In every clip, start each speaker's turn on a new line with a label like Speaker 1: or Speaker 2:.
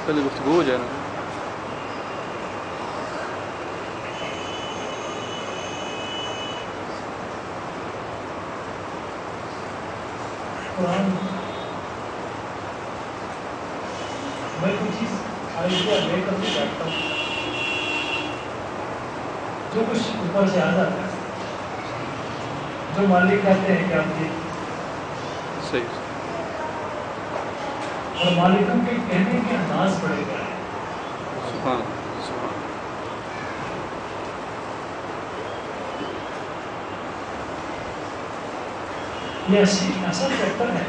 Speaker 1: پہلے گفتگو ہو جائے نا.
Speaker 2: قرآن میں کوئی چیز آئیڈیا لے کر کے بیٹھتا ہوں، جو کچھ اوپر سے آ جاتا ہے، جو مالک کہتے ہیں کہ آپ یہ
Speaker 1: صحیح.
Speaker 2: اور مالکوں کے کہنے کے انداز بڑے گئے ہیں.
Speaker 1: سبحان سبحان.
Speaker 2: یہ ایسا فیکٹر ہے،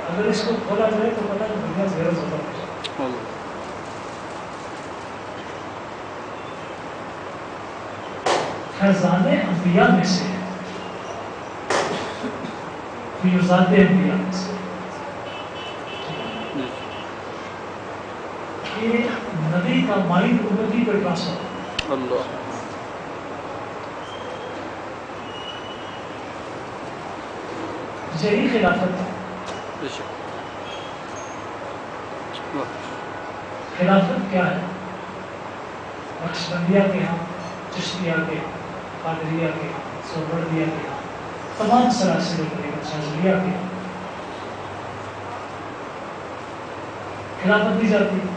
Speaker 2: اگر اس کو کھولا جائے تو پتہ نہیں دنیا زیر زبر ہو جائے. فیضان انبیاء میں سے فیوزات انبیاء میں سے یہ نبی کا مائنڈ امتی پہ ٹرانسفر.
Speaker 1: اللہ.
Speaker 2: یہی خلافت ہے. خلافت کیا ہے؟ نقشبندیہ کے ہاں، چشتیہ کے، قادریہ کے، سہروردیہ کے، تمام سلاسل طریقہ شاذلیہ کے خلافت دی جاتی ہے،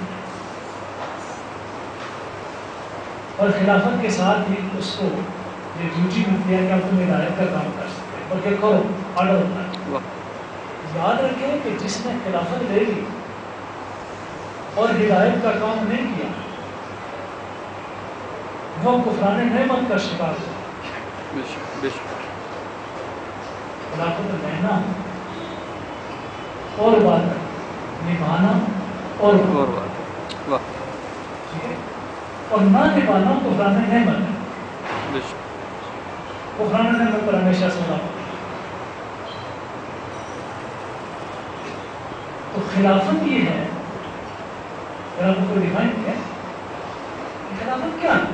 Speaker 2: اور خلافت کے ساتھ ہی اس کو یہ ڈیوٹی ملتی ہے کہ آپ تم ہدایت کا کام کر سکتے ہیں، بلکہ کرو، آرڈر ہوتا ہے. یاد رکھیں کہ جس نے خلافت لے لی اور ہدایت کا کام نہیں کیا وہ کفران نعمت کا شکار ہوا. خلافت لینا اور بات ہے، نبھانا اور
Speaker 1: بات.
Speaker 2: ٹھیک ہے، اور نہ نبھانا کفران نعمت ہے. کفران نعمت پر ہمیشہ سنا. تو خلافت یہ ہے، خلافت کو ڈیفائن کیا، خلافت کیا ہے؟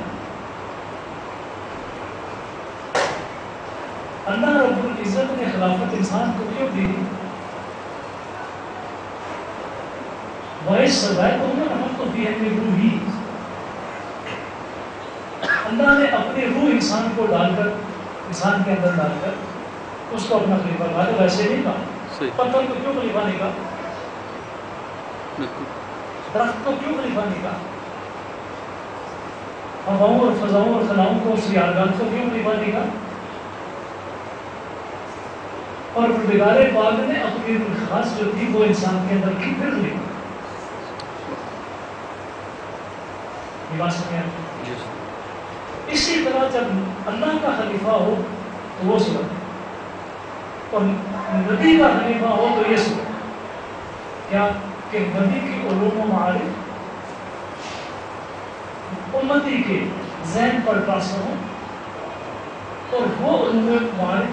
Speaker 2: اللہ رب العزت نے خلافت انسان کو کیوں دی؟ وَإِذْ سَوَّيْتُكُمْ وَنَفَخْتُ فِيهِ مِنْ رُوحِي. اللہ نے اپنی روح انسان کو ڈال کر، انسان کے اندر ڈال کر اس کو اپنا خلیفہ بنا دیا. ویسے نہیں کہا. پتھر کو کیوں خلیفہ نہیں کہا؟ درخت کو کیوں خلیفہ نہیں کہا؟ ہواؤں اور فضاؤں اور خلاؤں کو، سیارگان کو کیوں خلیفہ نہیں کہا؟ اور پروردگار پاک نے اپنی روح خاص جو تھی وہ انسان کے اندر کی پھر لی. یہ بات سمجھیں؟ اسی طرح جب اللہ کا خلیفہ ہو تو وہ صورت ہے، اور نبی کا خلیفہ ہو تو یہ صورت ہے. کیا کہ نبی کی علوم و معارف امتی کے ذہن پر ٹرانسفر ہوں، اور وہ علوم و معارف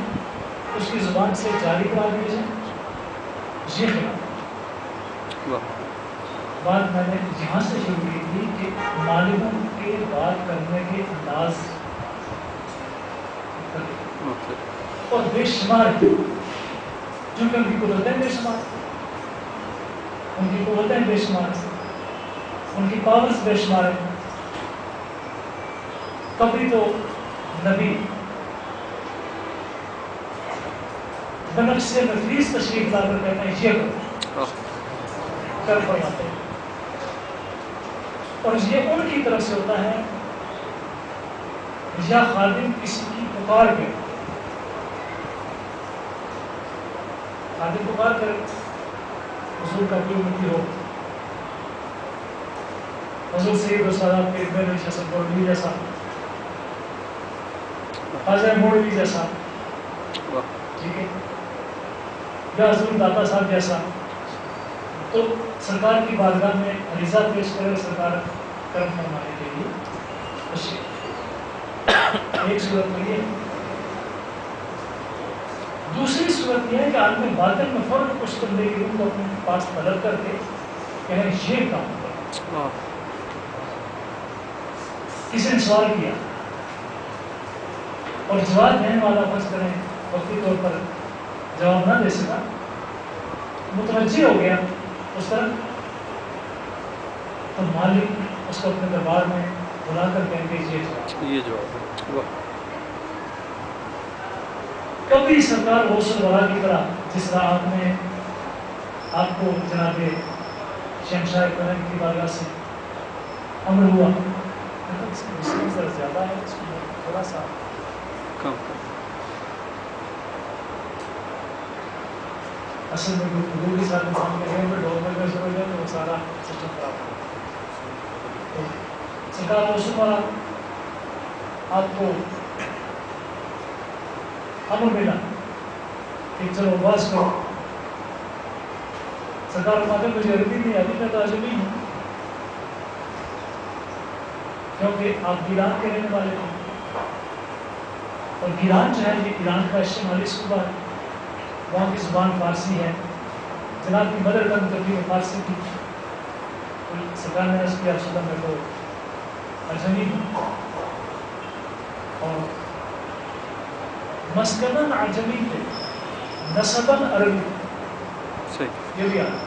Speaker 2: اس کی زبان سے جاری کرا دیے جائیں. یہ خلاف بات میں نے یہاں سے شروع کی تھی کہ معلوموں کے بات کرنے کے انداز اور بے شمار، چونکہ ان کی قدرتیں بے شمار، ان کی قوتیں بے شمار، ان کی پاورز بے شمار ہیں. کبھی تو نبی بنفس نفیس تشریف لا کر کہتے ہیں یہ کر فرماتے ہیں، اور یہ ان کی طرف سے ہوتا ہے یا خادم کسی کی پکار کے، خادم پکار کر حضور کا کوئی امتی ہو، حضور سید و سادات کے ابن شسن قربی جیسا، خواجہ مولوی جیسا، ٹھیک ہے، یا حضور داتا صاحب جیسا، تو سرکار کی بارگاہ میں عریضہ پیش کرے اور سرکار کرم فرمانے کے لیے تشریف. ایک صورت تو یہ. دوسری صورت یہ ہے کہ عالم باطن میں فوراً کچھ بندے کی روح کو اپنے پاس طلب کر کے کہیں یہ کام کرو. کسی نے سوال کیا اور جواب دینے والا فرض کریں وقتی طور پر جواب نہ دے سکا، متوجہ ہو گیا اس طرح، تو مالک اس کو اپنے دربار میں بلا کر کہیں گے
Speaker 1: یہ جواب ہے۔
Speaker 2: کبھی سرکار غوث الورا کی طرح جس طرح آپ کو جناب شہنشاہ کرم کی بارگاہ سے امر ہوا، زیادہ ہے اس میں تھوڑا سا
Speaker 1: کم
Speaker 2: اصل میں گفتگو کے ساتھ انسان کے ذہن میں ڈاکومنٹ میں سمجھ جائے تو وہ سارا سسٹم خراب ہو۔ تو سرکار غوث الورا آپ کو امر ملا کہ چلو باز کرو، سرکار فرماتے مجھے عربی نہیں آتی، میں تو اجمی ہوں، کیونکہ آپ گیلان کے رہنے والے تھے، اور گیلان جو ہے یہ ایران کا شمالی صوبہ ہے، وہاں کی زبان فارسی ہے، جناب کی مدر ٹنگ ترجیح فارسی تھی، تو سرکار نے عرض کیا شدہ میں تو اجمی ہوں، اور مسکنن عجمی تھے، نسبن عربی،
Speaker 1: صحیح،
Speaker 2: یہ بھی آتا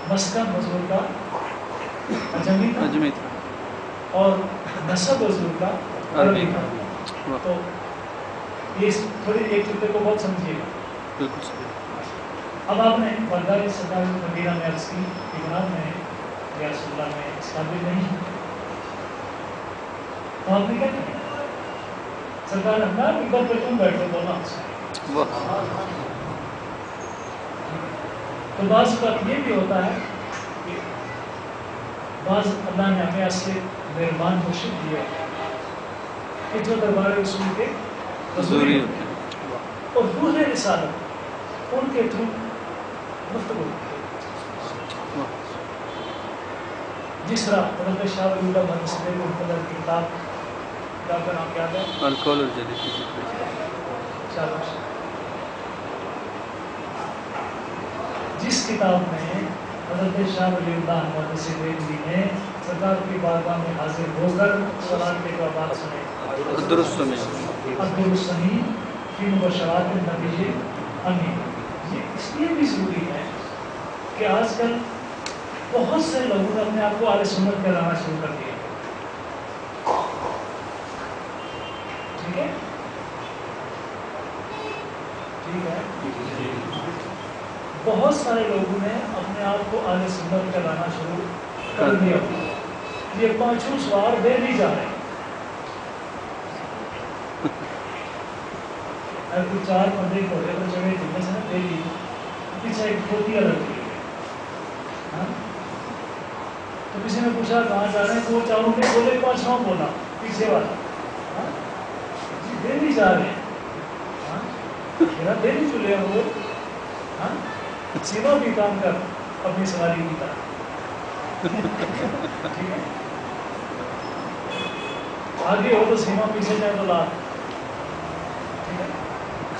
Speaker 2: مسکن حضور کا اجمی تھا اور نسب حضور کا عربی تھا۔ تو یہ تھوڑی ایک چیزیں کو بہت سمجھیے گا۔
Speaker 1: بالکل صحیح۔
Speaker 2: اب آپ نے بردار سرکار مدینہ میں عرض کی کہ جناب میں یا رسول اللہ میں اس قابل نہیں ہوں، تو آپ نے کیا کیا؟ سرکار نے کہا ممبر پہ تم بیٹھو بولنا ہم سے۔ تو بعض اوقات یہ بھی ہوتا ہے کہ بعض اللہ نے ہمیں ایسے مہربان مرشد دیے کہ جو دربار رسول کے حضوری ہوتے ہیں اور روح رسالت ان کے تھرو گفتگو ہوتی ہے، جس طرح حضرت شاہ ولی اللہ محمد صدیق القدر کی کتاب کا نام یاد ہے
Speaker 1: القول الجدید،
Speaker 2: شاباش، جس کتاب میں حضرت شاہ ولی اللہ محمد صدیق جی نے سرکار کی بارگاہ میں حاضر ہو کر سلام کے جوابات سنے، عبدالصحیح فی مبشرات النبی امین۔ یہ اس لیے بھی ضروری ہے کہ آج کل بہت سے لوگوں نے اپنے آپ کو اہل سنت کہلانا شروع کر دیا، ٹھیک ہے ٹھیک ہے، بہت سارے لوگوں نے اپنے آپ کو اہل سنت کہلانا شروع کر دیا، یہ پانچوں سوار دے نہیں جا رہے، اگر کوئی چار بندے گھوڑے پر چڑھے جن میں سے نا پہلی پیچھے ایک کھوتیا لگتی ہے، تو کسی نے پوچھا کہاں جا رہے ہیں، تو وہ چاروں نے بولے پانچواں بولا پیچھے والا، جی دے نہیں جا رہے ہیں، میرا دے نہیں چلے ہیں وہ، سیما بھی کام کر اپنی سواری کی طرح، ٹھیک ہے، آگے ہو تو سیما، پیچھے جائے تو لات، ٹھیک ہے۔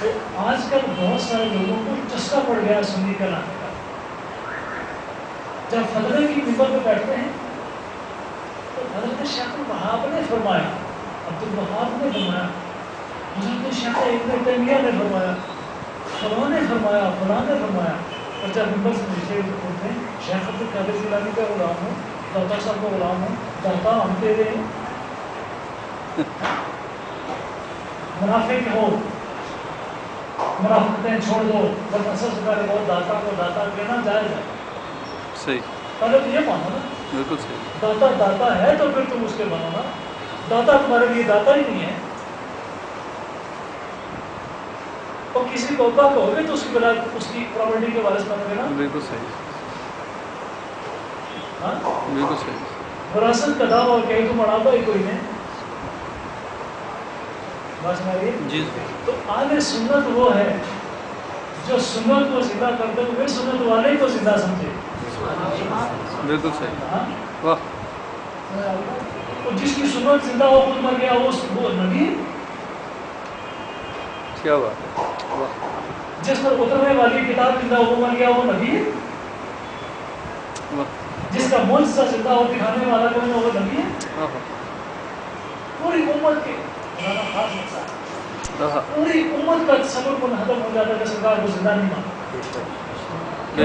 Speaker 2: تو آج کل بہت سارے لوگوں کو چسکا پڑ گیا سنی کہلانے کا، جب فضلے کی ممبر پہ بیٹھتے ہیں تو حضرت شیخ الوہاب نے فرمایا، عبد الوہاب نے فرمایا، حضرت شیخ ابن تیمیہ نے فرمایا، فلاں نے فرمایا، فلاں نے فرمایا، اور جب ممبر سے نیچے اٹھتے ہیں شیخ عبد القادر جیلانی کا غلام ہوں، داتا صاحب کا غلام ہوں، داتا ہم تیرے ہیں، منافق ہو منافقتیں چھوڑ دو، بس اصل سرکار بہت داتا کو داتا کہنا جائز ہے،
Speaker 1: صحیح،
Speaker 2: پہلے تو یہ مانو نا،
Speaker 1: بالکل صحیح،
Speaker 2: داتا داتا ہے تو پھر تم اس کے بنو نا، داتا تمہارے لیے داتا ہی نہیں ہے، اور کسی کو ابا کہو گے تو اس کی بلا اس کی پراپرٹی کے وارث بنو گے نا،
Speaker 1: بالکل صحیح،
Speaker 2: ہاں
Speaker 1: بالکل صحیح،
Speaker 2: وراثت کا دعویٰ کہیں تو بڑھاتا ہی کوئی نہیں، بات سمجھ رہی ہے؟
Speaker 1: جی،
Speaker 2: تو اہل سنت وہ ہے جو سنت کو زندہ کرتے ہوئے سنت والے کو زندہ سمجھے،
Speaker 1: بالکل صحیح،
Speaker 2: ہاں؟
Speaker 1: واہ،
Speaker 2: اور جس کی سنت زندہ ہو خود مر گیا وہ نبی ہے،
Speaker 1: کیا بات ہے، واہ،
Speaker 2: جس پر اترنے والی کتاب زندہ ہو مر گیا وہ نبی ہے،
Speaker 1: واہ،
Speaker 2: جس کا معجزہ زندہ ہو دکھانے والا کوئی نہ وہ نبی ہے،
Speaker 1: ہاں ہاں،
Speaker 2: پوری امت کے بنانا خاص مسئلہ ہے.
Speaker 1: بے
Speaker 2: پوری امت کا تصور منہدم ہو جاتا ہے کہ سرکار کو زندہ نہیں مانتا.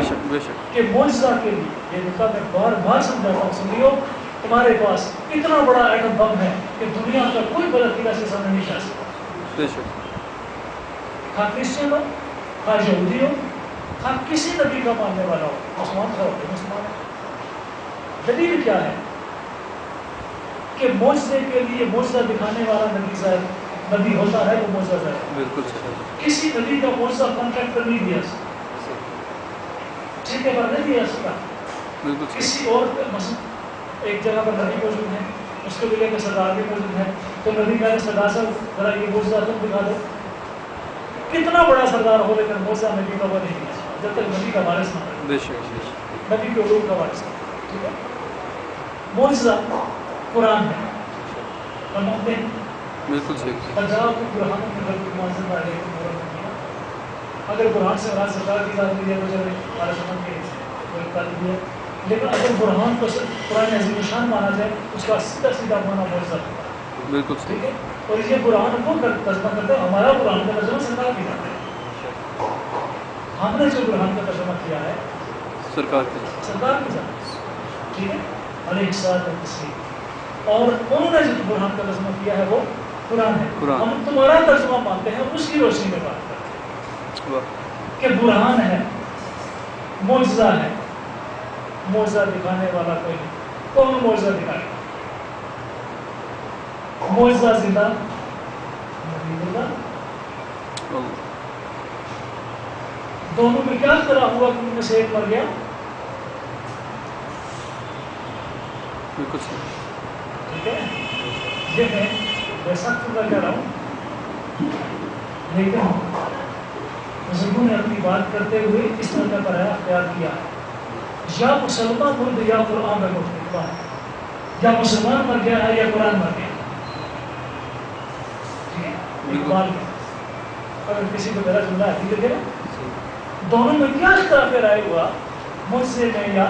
Speaker 1: شک بے شک
Speaker 2: کہ معجزہ کے لیے یہ نکتا میں بار بار سمجھاتا ہوں سنیو تمہارے پاس اتنا بڑا ایٹم بم ہے کہ دنیا کا کوئی بدعقیدہ سے سامنے نہیں جا سکتا.
Speaker 1: بے شک
Speaker 2: خواہ کرسچن ہو خواہ یہودی ہو خواہ کسی نبی کا ماننے والا ہو مسلمان کا ہو مسلمان ہے. دلیل کیا ہے کہ معجزے کے لیے معجزہ دکھانے والا نبی ہوتا ہے وہ معجزہ ہے.
Speaker 1: بالکل صحیح.
Speaker 2: کسی نبی کا معجزہ کانٹریکٹ پر نہیں دیا سکتا ٹھیک ہے پر نہیں دیا سکتا.
Speaker 1: بالکل صحیح.
Speaker 2: کسی اور مثلا ایک جگہ پر نبی موجود ہے اس کے ملے میں سردار بھی موجود ہے تو نبی کہا سردار صاحب ذرا یہ معجزہ تم دکھا دو. کتنا بڑا سردار ہو لیکن معجزہ نبی کا وہ نہیں دیا سکتا جب تک نبی کا وارث نہ ہو.
Speaker 1: بے شک بے شک.
Speaker 2: نبی کے علوم کا وارث نہ ہو. ٹھیک ہے. معجزہ قرآن ہے ہم مانتے ہیں.
Speaker 1: بالکل صحیح.
Speaker 2: پنجاب کے برہانوں میں غلط معذرت آ رہی ہے. اگر برہان سے مراد سرکار کی ذات ہوئی ہے تو چلے ہمارے سمجھ کے کر دیا. لیکن اگر برہان کو صرف قرآن عظیم شان مانا جائے اس کا سیدھا سیدھا مانا معجزہ ہوتا ہے.
Speaker 1: بالکل
Speaker 2: ٹھیک
Speaker 1: صحیح.
Speaker 2: ہے. اور یہ قرآن کو ترجمہ کرتے ہیں ہمارا قرآن کا ترجمہ سرکار کی ذات ہے. ہم نے جو قرآن کا ترجمہ کیا ہے
Speaker 1: سرکار کی
Speaker 2: سرکار کی ذات. ٹھیک ہے. علیہ الصلوۃ والتسلیم. اور انہوں نے جو قرآن کا ترجمہ کیا ہے وہ قرآن ہے.
Speaker 1: قرآن.
Speaker 2: ہم تمہارا ترجمہ مانتے ہیں اس کی روشنی میں بات کرتے ہیں
Speaker 1: واہ.
Speaker 2: کہ برہان ہے معجزہ ہے. معجزہ دکھانے والا کوئی نہیں. کون معجزہ دکھائے گا؟ معجزہ زندہ نبی اللہ.
Speaker 1: اللہ.
Speaker 2: دونوں میں کیا طرح ہوا کہ ان میں سے ایک مر گیا؟
Speaker 1: بالکل صحیح.
Speaker 2: ٹھیک ہے. یہ میں ویسا خود کہہ رہا ہوں لیکن بزرگوں نے اپنی بات کرتے ہوئے اس طرح کا پرایا اختیار کیا ہے یا مسلمان مرد یا قرآن میں مختلف ہے. یا مسلمان مر گیا ہے یا قرآن مر گیا. ٹھیک ہے. اقبال کا اگر کسی کو میرا جملہ حقیقت ہے دونوں میں کیا اختلاف رائے ہوا مجھ سے میں یا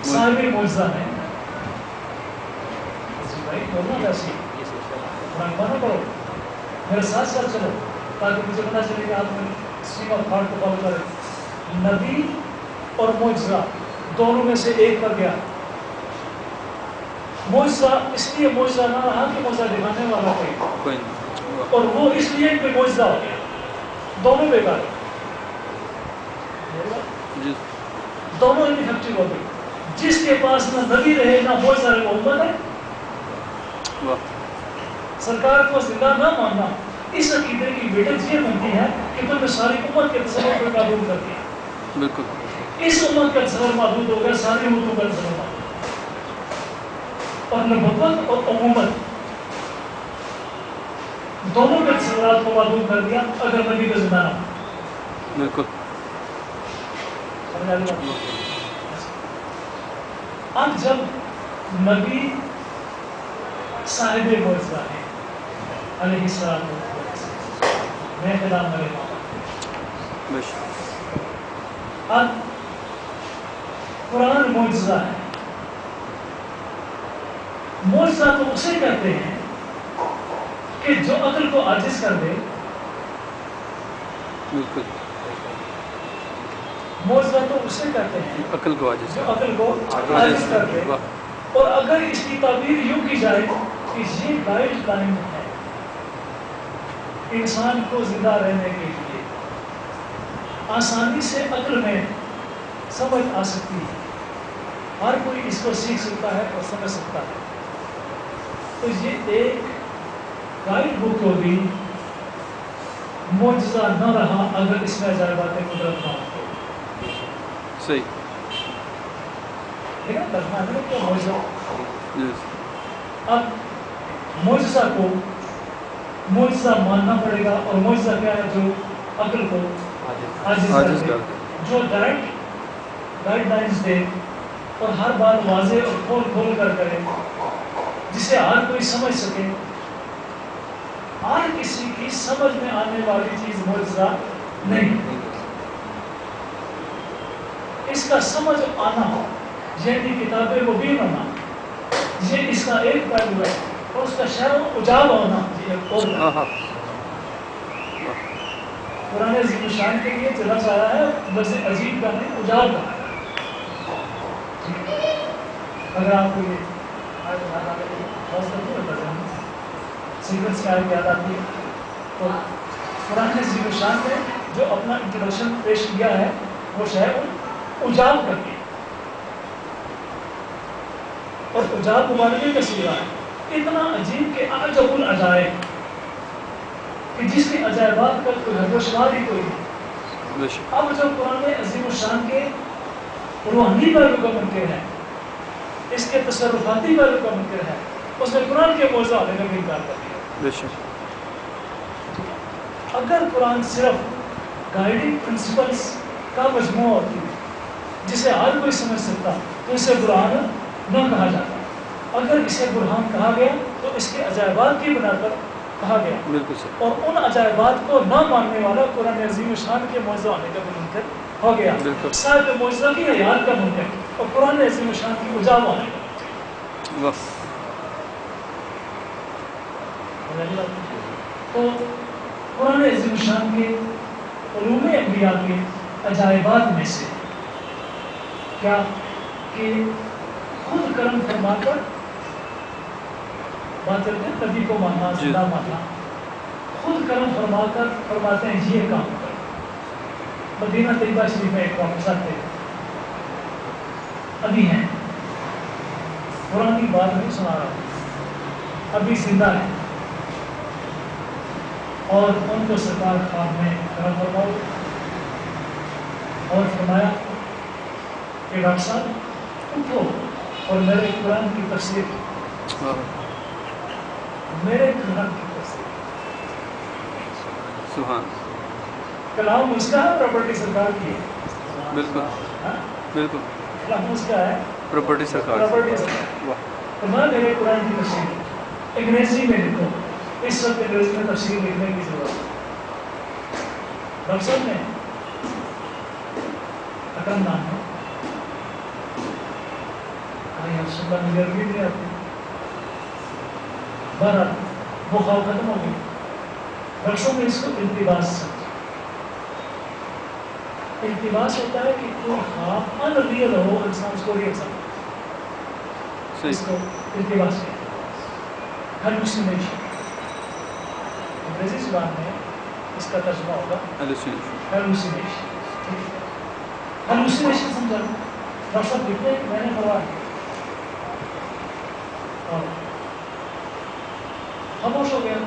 Speaker 2: صاحب معجزہ میں. بھائی بولنا کیسی قرآن مانا کرو میرے ساتھ ساتھ چلو تاکہ مجھے پتا چلے کہ آپ میری اسٹریم آف تھاٹ کو فالو کریں. نبی اور معجزہ دونوں میں سے ایک پر گیا. معجزہ اس لیے معجزہ نہ رہا کہ معجزہ دکھانے والا کوئی
Speaker 1: نہیں.
Speaker 2: اور وہ اس لیے کہ معجزہ ہو گیا. دونوں بیکار دونوں انفیکٹو ہو گئی. جس کے پاس نہ نبی رہے نہ معجزہ رہے وہ امت ہے. سرکار کو زندہ نہ ماننا اس عقیدے کی ویٹیج یہ بنتی ہے کہ تم نے ساری امت کے تصور کو معدوم کر دیا.
Speaker 1: بالکل.
Speaker 2: اس امت کا تصور محدود ہو گیا ساری امتوں کا تصور محدود. اور نبوت اور امومت دونوں کے تصورات کو معدوم کر دیا اگر نبی کا زندہ نہ ہو.
Speaker 1: بالکل.
Speaker 2: سمجھ آ رہی ہے؟ اب جب نبی صاحب معجزہ ہے علیہ السلام میں خدا میرے ماں. اب قرآن معجزہ ہے. معجزہ تو اسے کہتے ہیں کہ جو عقل کو عاجز کر دے.
Speaker 1: بالکل.
Speaker 2: معجزہ تو اسے کہتے ہیں
Speaker 1: عقل کو عاجز
Speaker 2: جو عقل کو عاجز کر دے. اور اگر اس کی تعبیر یوں کی جائے کہ یہ گائیڈ لائن ہے انسان کو زندہ رہنے کے لیے آسانی سے عقل میں سمجھ آ سکتی ہے. ہر کوئی اس کو سیکھ سکتا ہے اور سمجھ سکتا ہے. تو یہ ایک گائیڈ بک ہوگی. معجزہ نہ رہا اگر اس میں عجائبات قدرت نہ ہو.
Speaker 1: صحیح.
Speaker 2: لیکن ترجمہ ہے کہ معجزہ. اب معجزہ کو معجزہ ماننا پڑے گا. اور معجزہ کیا ہے؟ جو عقل کو عاجز کر دے, جو ڈائریکٹ گائیڈ لائنز دے اور ہر بات واضح اور کھول کھول کر کرے, جسے ہر کوئی سمجھ سکے. ہر کسی کی سمجھ میں آنے والی چیز معجزہ نہیں. اس کا سمجھ آنا یعنی کتاب مبین ہونا, یہ اس کا ایک پہلو ہے. اور اس کا شہر اجاب ہونا قرآن عظیم الشان کے لیے جو لفظ آیا ہے لفظ عجیب کا نہیں اجاب کا. اگر آپ کو یہ سیکوینس کی آیت یاد آتی ہے تو قرآن عظیم الشان نے جو اپنا انٹروڈکشن پیش کیا ہے وہ شہر اجاب کر کے اور اجاب مبالغے کا صیغہ ہے اتنا عجیب کہ اعجب العجائب کہ جس کے عجائبات کا کوئی حد و شمار ہی کوئی نہیں. اب جو قرآن عظیم الشان کے روحانی پہلو کا منکر ہے اس کے تصرفاتی پہلو کا منکر ہے اس نے قرآن کے موضوع ہونے کا بھی انکار کر دیا. اگر قرآن صرف گائیڈنگ پرنسپلس کا مجموعہ ہوتی ہے جسے ہر کوئی سمجھ سکتا تو اسے قرآن نہ کہا جاتا. اگر اسے برہان کہا گیا تو اس کے عجائبات کی بنا پر کہا گیا.
Speaker 1: بالکل.
Speaker 2: اور ان عجائبات کو نہ ماننے والا قرآن عظیم الشان کے موضوع ہونے کا بھی منکر ہو گیا. صاحب موضوع کی حیات کا منکر اور قرآن عظیم الشان کی اجاب ہونے کا. تو قرآن عظیم الشان کے علوم انبیاء کے عجائبات میں سے کیا کہ خود کرم فرما کر بات کرتے ہیں نبی کو ماننا زندہ ماننا خود کرم فرما کر فرماتے ہیں یہ کام کر. مدینہ طیبہ شریف میں ایک واقعہ تھے ابھی ہیں قرآن کی بات نہیں سنا رہا ہوں ابھی زندہ ہے اور ان کو سرکار خواب میں کرم فرماؤ اور فرمایا کہ ڈاکٹر صاحب اٹھو اور میرے قرآن کی تفسیر میرے قرآن کی تفسیر
Speaker 1: سبحان
Speaker 2: کلام اس کا ہے پراپرٹی سرکار کی ہے.
Speaker 1: بالکل بالکل
Speaker 2: کلام اس کا ہے
Speaker 1: پراپرٹی سرکار.
Speaker 2: فرمایا میرے قرآن کی تفسیر انگریزی میں لکھو. اس وقت انگریزی میں تفسیر لکھنے کی ضرورت ہے. ڈاکٹر صاحب نے اکرم نام ہے عربی نہیں آتی بہرحال وہ خواب ختم ہو گئی. ڈاکٹروں نے اس کو التباس سمجھا. التباس ہوتا ہے کہ کوئی خواب ان ریئل ہو انسان اس کو ریئل سمجھے. اس کو التباس کہتے ہیں. ہیلوسینیشن انگریزی زبان میں اس کا ترجمہ ہوگا ہیلوسینیشن. ہیلوسینیشن سمجھا. ڈاکٹر صاحب لکھتے ہیں کہ میں نے پڑھا خاموش ہو گیا.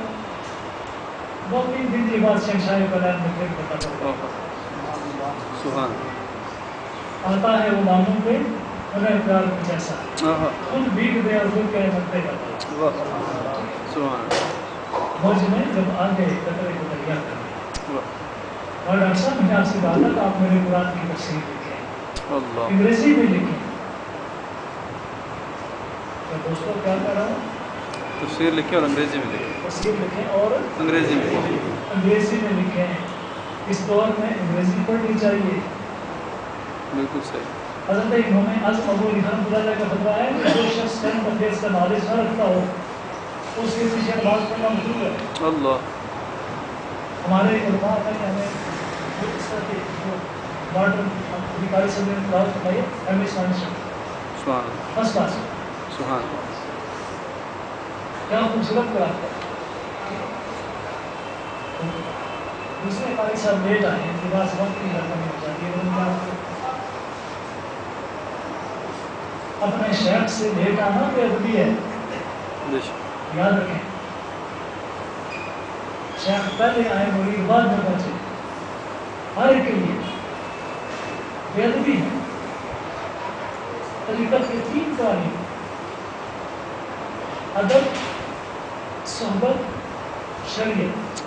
Speaker 2: 2-3 دن کے بعد شہنشاہ کلام میں پھر پتا چلتا آتا ہے وہ ماموں پہ انہیں پیار میں جیسا خود بیگ دے اور خود کہے مکتے کا موج میں جب آ گئے قطرے کو دریا کر. اور ڈاکٹر صاحب میں آپ سے بات ہے کہ آپ میرے قرآن کی تفسیر لکھیں انگریزی میں لکھیں. دوستوں کیا کر رہا ہوں
Speaker 1: تفسیر لکھیں اور انگریزی میں لکھیں.
Speaker 2: تفسیر لکھیں اور
Speaker 1: انگریزی میں
Speaker 2: انگریزی میں لکھیں. اس دور میں انگریزی پڑھنی چاہیے.
Speaker 1: بالکل صحیح.
Speaker 2: حضرت امام اعظم ابو حنیفہ رحمۃ اللہ کا فتویٰ ہے کہ جو شخص کرنٹ افیئرس کا نالج نہ رکھتا ہو اس کے پیچھے نماز پڑھنا مشہور ہے.
Speaker 1: اللہ
Speaker 2: ہمارے علماء ہیں کہ ہمیں اس طرح کے جو ماڈرن ادھیکاری سے میں کلاس بتائیے M a science first class
Speaker 1: سبحان
Speaker 2: کیا خوبصورت کراتا ہے. دوسرے قاری صاحب لیٹ آئے ہیں لباس وقت کی رقم ہو جاتی ہے. ان کا اپنے شیخ سے لیٹ آنا بے ادبی ہے. یاد رکھیں شیخ پہلے آئے مرید بعد میں پہنچے ہر ایک کے لیے بے ادبی ہے. طریقت کے 3 قوانین ادب صحبت شریعت.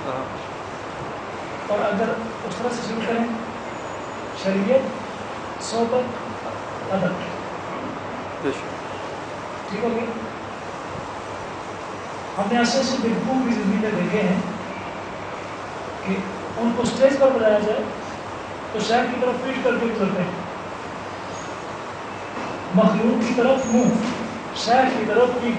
Speaker 2: اور اگر اس طرح سے شروع کریں شریعت صحبت ادب ٹھیک ہو گیا. ہم نے ایسے ایسے بیوقوف کی زندگی میں دیکھے ہیں کہ ان کو اسٹیج پر بلایا جائے تو شہر کی طرف پیٹ کر کے گزرتے ہیں. مخلوق کی طرف منہ شہر کی طرف پیٹ.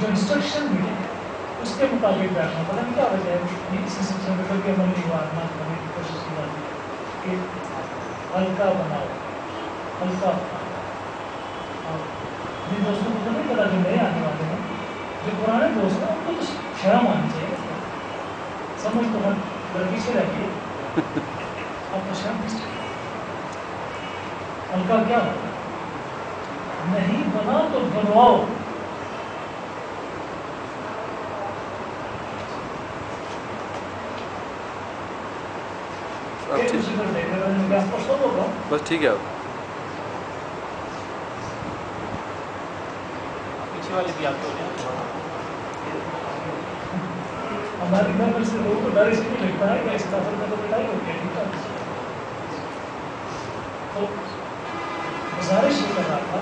Speaker 2: جو انسٹرکشن ملے ہیں اس کے مطابق بیٹھنا. پتہ نہیں کیا وجہ ہے کہ اسی سلسلے میں کبھی عمل نہیں ہوا کرنے کی کوشش کی جاتی ہے کہ ہلکا بناؤ ہلکا بناؤ. جن دوستوں کو تو نہیں پتا جو نئے آنے والے ہیں, جو پرانے دوست ہیں ان کو تو شرم آنی چاہیے. سمجھ تو ہر لڑکی سے رہتی ہے, آپ کو شرم کس چاہیے. ہلکا کیا ہوگا, نہیں بنا تو بنواؤ.
Speaker 1: بس ٹھیک ہے. آپ
Speaker 3: پیچھے والے بھی آپ کو
Speaker 2: ہماری محنت سے لوگوں کو ڈر اس لیے لگتا ہے کہ اس کافر میں تو پٹائی ہوتی ہے. ٹھیک ہے, تو گزارش یہ کر رہا تھا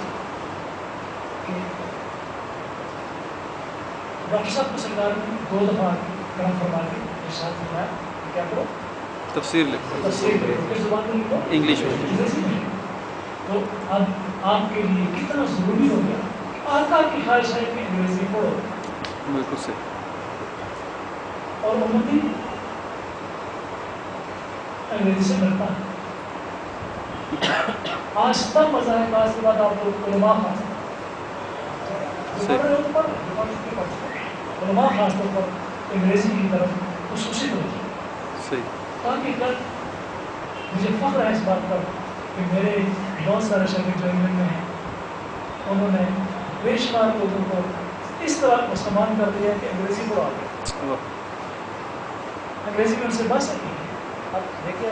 Speaker 2: کہ ڈاکٹر صاحب کو سرکار نے 2 دفعہ کرم فرما کے ارشاد فرمایا کیا کرو,
Speaker 1: تفسیر لکھو,
Speaker 2: تفسیر کرو. کس زبان میں لکھو؟
Speaker 1: انگلش میں.
Speaker 2: انگریزی میں. تو اب آپ کے لیے کتنا ضروری ہو گیا کہ آقا کی خواہش ہے کہ انگریزی پڑھو.
Speaker 1: بالکل صحیح.
Speaker 2: اور امتی انگریزی سے ڈرتا ہے. آج تک مزہ ہے خاص کے بعد آپ لوگ علماء خاص علماء خاص طور پر انگریزی کی طرف خصوصی توجہ.
Speaker 1: صحیح.
Speaker 2: تاکہ کل مجھے فخر ہے اس بات پر کہ میرے بہت سارے شاگرد جو انگلینڈ میں ہیں انہوں نے بے شمار لوگوں کو اس طرح مسلمان کر دیا کہ انگریزی پڑھا گیا. انگریزی میں ان سے بات سکتی ہے. اب دیکھیں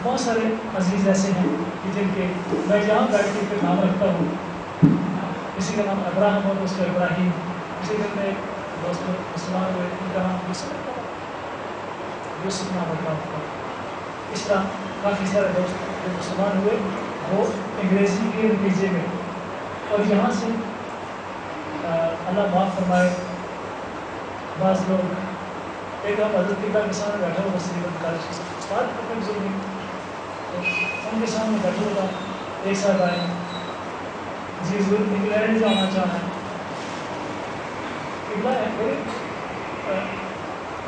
Speaker 2: بہت سارے عزیز ایسے ہیں کہ جن کے میں جہاں بیٹھ کے نام رکھتا ہوں, کسی کا نام ابراہیم اور اس کا ابراہیم, کسی دن میں دوست مسلمان ہوئے ان کا نام یوسف نام رکھا ہوں. اس طرح کافی سارے دوست جو مسلمان ہوئے وہ انگریزی کے نتیجے میں. اور یہاں سے اللہ معاف فرمائے بعض لوگ ایک ہم حضرت قبلہ کے سامنے بیٹھا ہوا سریبت کالج کے استاد اپنے بزرگ ہیں, ان کے سامنے بیٹھا ہوتا ایک صاحب آئے, جی ضرور انگلینڈ جانا چاہنا ہے. قبلہ ہے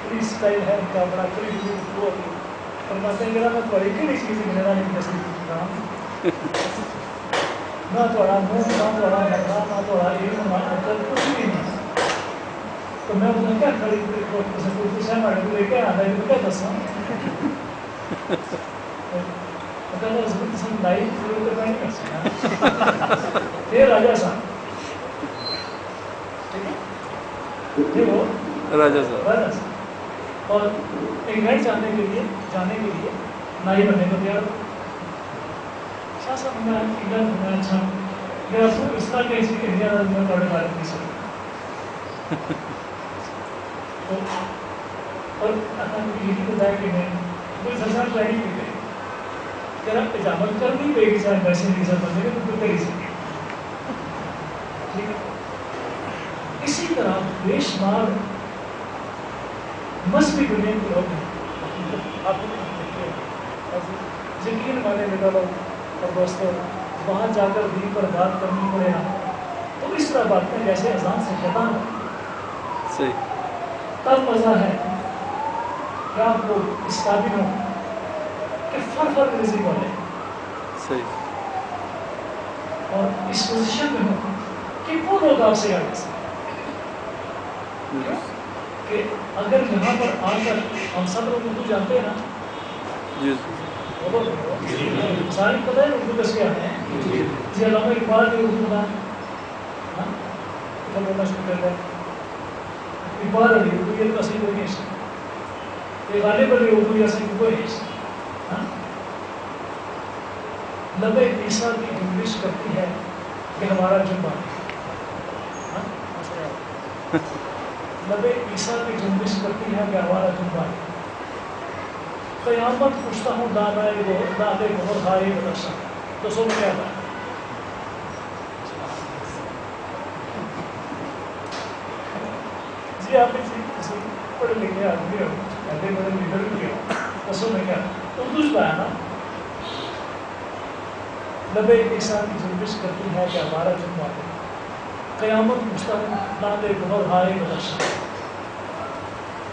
Speaker 2: فری اسٹائل ہے ان کا, بڑا فری وہ فرماتے ہیں میرا میں تھوڑی کہڑی چیز میرا نہیں دس نہ تھوڑا منہ نہ تھوڑا مرنا نہ تھوڑا علم نہ عقل کچھ بھی نہیں. تو میں انہیں کیا کھڑی پوچھا ہمارے کو لے کے آتا ہے تو کیا دساں لائی تو میں نہیں کر سکتا. یہ راجا صاحب ٹھیک ہے, وہ
Speaker 1: راجا صاحب
Speaker 2: راجا صاحب اور انگلینڈ جانے کے لیے نائی بننے کو تیار ہو. شاہ صاحب میں انگلینڈ میں اچھا میرا اس طرح کہ اسی انڈیا میں بڑے بارے نہیں سکتا. اور یہ بھی بتایا کہ میں کوئی سزا ٹرائی نہیں کرے کہ آپ اجامت کرنی پڑے گی چاہے ویسے نہیں سر بندے تو کوئی کر ہی سکے. ٹھیک ہے, اسی طرح بے شمار مذہبی دنیا کے لوگ ہیں. آپ یقین مانے میرا لوگ اور دوستوں وہاں جا کر دین پر بات کرنی پڑے نا تو اس طرح بات کریں جیسے اذان سے شیطان ہو.
Speaker 1: صحیح.
Speaker 2: تب مزہ ہے کہ آپ لوگ اس قابل ہوں کہ فر انگریزی بولیں.
Speaker 1: صحیح.
Speaker 2: اور اس پوزیشن میں ہوں کہ وہ لوگ آپ سے آگے سکیں کہ اگر یہاں پر آ کر ہم سب لوگ اردو جانتے ہیں نا,
Speaker 1: جی
Speaker 2: ساری پتہ ہے اردو کس کے آتے ہیں. جی علامہ اقبال کے اردو پتہ ہے, بولنا شروع کر دیں اقبال علی اردو یہ تو اصلی کوئی نہیں, یہ غالب علی اردو یہ اصلی کوئی نہیں. لبے عیسیٰ کی جنبش کرتی ہے کہ ہمارا جنبہ لبے عیسیٰ کی جنبش کرتی ہے کہ ہمارا جنبہ قیامت پوچھتا ہوں دانے بہت ہائی بدرشا. تو سو میں کیا تھا جی آپ کسی پڑھے لکھے آدمی ہو ایسے بڑے لیڈر بھی ہو تو سو میں کیا اردو سے آیا نا. لبے عیسیٰ کی جنبش کرتی ہے کہ ہمارا جنبہ قیامت مستقبل نام ایک عمر ہائے گزشتہ